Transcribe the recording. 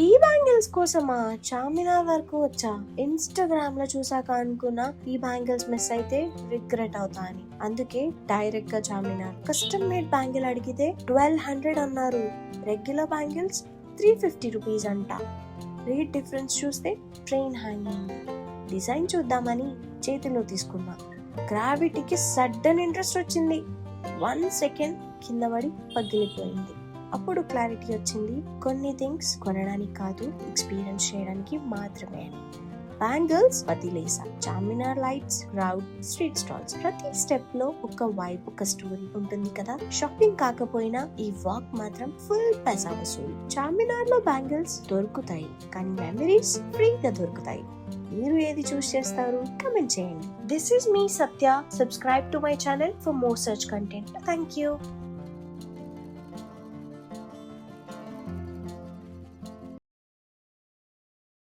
ఈ బ్యాంగిల్స్ కోసమా చార్మినార్ వరకు వచ్చా? ఇన్స్టాగ్రామ్ లో చూసాక అనుకున్నా ఈ బ్యాంగిల్స్ మిస్ అయితే రిగ్రెట్ అవుతా అని. అందుకే డైరెక్ట్ గా చార్మినార్. కస్టమ్ మేడ్ బ్యాంగిల్ అడిగితే 1200 అన్నారు. రెగ్యులర్ బ్యాంగిల్స్ 350 రూపీస్ అంట. రేట్ డిఫరెన్స్ చూస్తే ట్రైన్ హ్యాంగింగ్. డిజైన్ చూద్దామని చేతిలో తీసుకున్నా. గ్రావిటీకి సడన్ ఇంట్రెస్ట్ వచ్చింది. 1 సెకండ్ కింద పడి పగిలిపోయింది. అప్పుడు క్లారిటీ వచ్చింది, కొన్ని థింగ్స్ కొనడానికి కాదు, ఎక్స్పీరియన్స్ చేయడానికి మాత్రమే అని. బ్యాంగిల్స్ వదిలేసా. Charminar lights, crowd, street stalls, ప్రతి స్టెప్ లో ఒక వైబ్, ఒక స్టోరీ ఉంటుంది కదా. షాపింగ్ కాకపోయినా ఈ వాక్ మాత్రం ఫుల్ పైసా వసూలు. చార్మినార్ లో బ్యాంగిల్స్ దొరుకుతాయి, కానీ మెమరీస్ ఫ్రీగా దొరుకుతాయి. మీరు ఏది చూస్ చేస్తారు? కమెంట్ చేయండి. This is me Satya. Subscribe to my channel for more such content. Thank you.